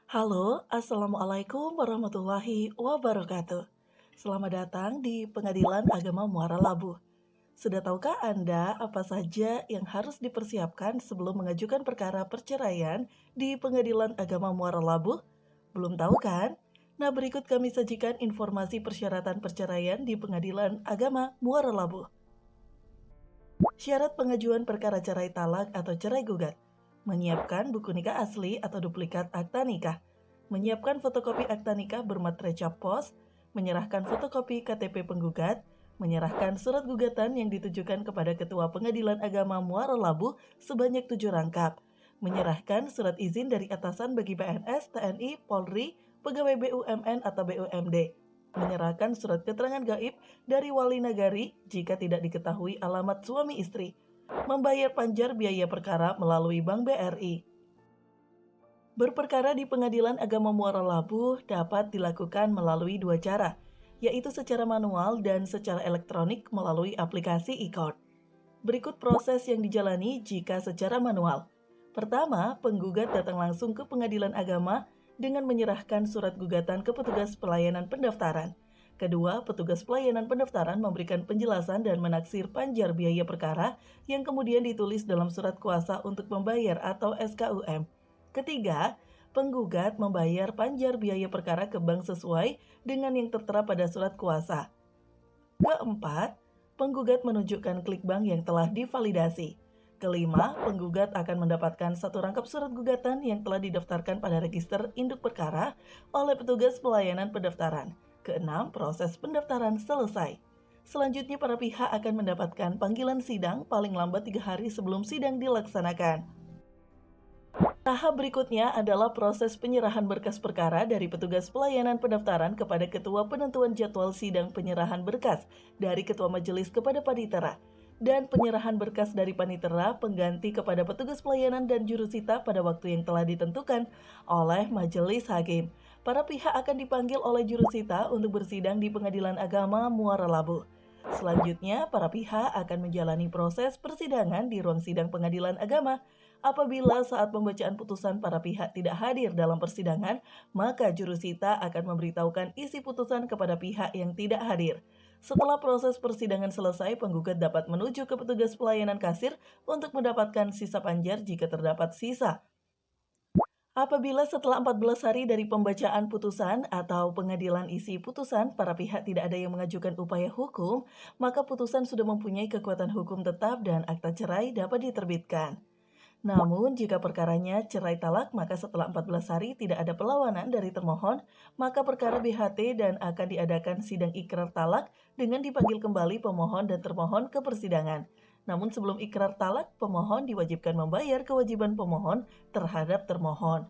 Halo, Assalamualaikum warahmatullahi wabarakatuh. Selamat datang di Pengadilan Agama Muara Labuh. Sudah tahukah Anda apa saja yang harus dipersiapkan sebelum mengajukan perkara perceraian di Pengadilan Agama Muara Labuh? Belum tahu kan? Nah, berikut kami sajikan informasi persyaratan perceraian di Pengadilan Agama Muara Labuh. Syarat pengajuan perkara cerai talak atau cerai gugat. Menyiapkan buku nikah asli atau duplikat akta nikah. Menyiapkan fotokopi akta nikah bermaterai cap pos. Menyerahkan fotokopi KTP penggugat. Menyerahkan surat gugatan yang ditujukan kepada Ketua Pengadilan Agama Muara Labuh sebanyak 7 rangkap. Menyerahkan surat izin dari atasan bagi PNS, TNI, Polri, pegawai BUMN atau BUMD. Menyerahkan surat keterangan gaib dari wali nagari jika tidak diketahui alamat suami istri. Membayar panjar biaya perkara melalui Bank BRI. Berperkara di Pengadilan Agama Muara Labuh dapat dilakukan melalui dua cara, yaitu secara manual dan secara elektronik melalui aplikasi e-court. Berikut proses yang dijalani jika secara manual. Pertama, penggugat datang langsung ke Pengadilan Agama dengan menyerahkan surat gugatan ke petugas pelayanan pendaftaran. Kedua, petugas pelayanan pendaftaran memberikan penjelasan dan menaksir panjar biaya perkara yang kemudian ditulis dalam surat kuasa untuk membayar atau SKUM. Ketiga, penggugat membayar panjar biaya perkara ke bank sesuai dengan yang tertera pada surat kuasa. Keempat, penggugat menunjukkan klik bank yang telah divalidasi. Kelima, penggugat akan mendapatkan satu rangkap surat gugatan yang telah didaftarkan pada register induk perkara oleh petugas pelayanan pendaftaran. Keenam, proses pendaftaran selesai. Selanjutnya, para pihak akan mendapatkan panggilan sidang paling lambat 3 hari sebelum sidang dilaksanakan. Tahap berikutnya adalah proses penyerahan berkas perkara dari petugas pelayanan pendaftaran kepada Ketua Penentuan Jadwal Sidang Penyerahan Berkas dari Ketua Majelis kepada Panitera, dan penyerahan berkas dari Panitera pengganti kepada petugas pelayanan dan jurusita pada waktu yang telah ditentukan oleh Majelis Hakim. Para pihak akan dipanggil oleh jurusita untuk bersidang di Pengadilan Agama Muara Labuh. Selanjutnya, para pihak akan menjalani proses persidangan di ruang sidang Pengadilan Agama. Apabila saat pembacaan putusan para pihak tidak hadir dalam persidangan, maka jurusita akan memberitahukan isi putusan kepada pihak yang tidak hadir. Setelah proses persidangan selesai, penggugat dapat menuju ke petugas pelayanan kasir untuk mendapatkan sisa panjar jika terdapat sisa. Apabila setelah 14 hari dari pembacaan putusan atau pengadilan isi putusan, para pihak tidak ada yang mengajukan upaya hukum, maka putusan sudah mempunyai kekuatan hukum tetap dan akta cerai dapat diterbitkan. Namun, jika perkaranya cerai talak, maka setelah 14 hari tidak ada perlawanan dari termohon, maka perkara BHT dan akan diadakan sidang ikrar talak dengan dipanggil kembali pemohon dan termohon ke persidangan. Namun sebelum ikrar talak, pemohon diwajibkan membayar kewajiban pemohon terhadap termohon.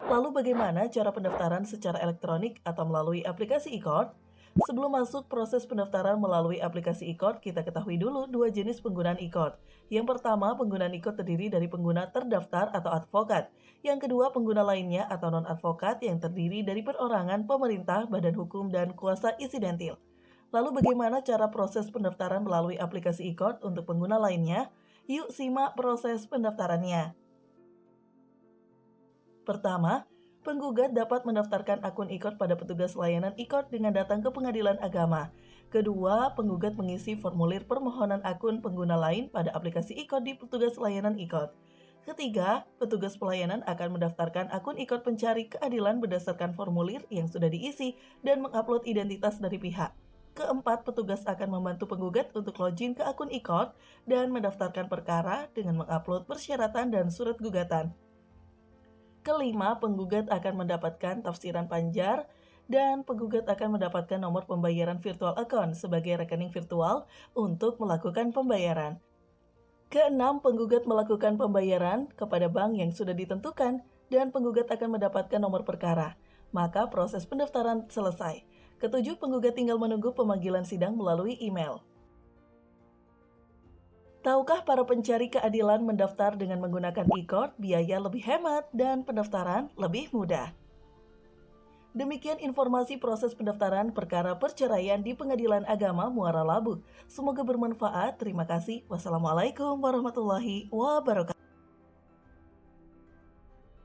Lalu bagaimana cara pendaftaran secara elektronik atau melalui aplikasi e-court? Sebelum masuk proses pendaftaran melalui aplikasi e-court, kita ketahui dulu dua jenis penggunaan e-court. Yang pertama, penggunaan e-court terdiri dari pengguna terdaftar atau advokat. Yang kedua, pengguna lainnya atau non-advokat yang terdiri dari perorangan, pemerintah, badan hukum, dan kuasa insidentil. Lalu bagaimana cara proses pendaftaran melalui aplikasi e-court untuk pengguna lainnya? Yuk simak proses pendaftarannya. Pertama, penggugat dapat mendaftarkan akun e-court pada petugas layanan e-court dengan datang ke Pengadilan Agama. Kedua, penggugat mengisi formulir permohonan akun pengguna lain pada aplikasi e-court di petugas layanan e-court. Ketiga, petugas pelayanan akan mendaftarkan akun e-court pencari keadilan berdasarkan formulir yang sudah diisi dan mengupload identitas dari pihak. Keempat, petugas akan membantu penggugat untuk login ke akun e-court dan mendaftarkan perkara dengan mengupload persyaratan dan surat gugatan. Kelima, penggugat akan mendapatkan tafsiran panjar dan penggugat akan mendapatkan nomor pembayaran virtual account sebagai rekening virtual untuk melakukan pembayaran. Keenam, penggugat melakukan pembayaran kepada bank yang sudah ditentukan dan penggugat akan mendapatkan nomor perkara. Maka proses pendaftaran selesai. Ketujuh, penggugat tinggal menunggu pemanggilan sidang melalui email. Tahukah para pencari keadilan mendaftar dengan menggunakan e-court, biaya lebih hemat dan pendaftaran lebih mudah? Demikian informasi proses pendaftaran perkara perceraian di Pengadilan Agama Muara Labuh. Semoga bermanfaat. Terima kasih. Wassalamualaikum warahmatullahi wabarakatuh.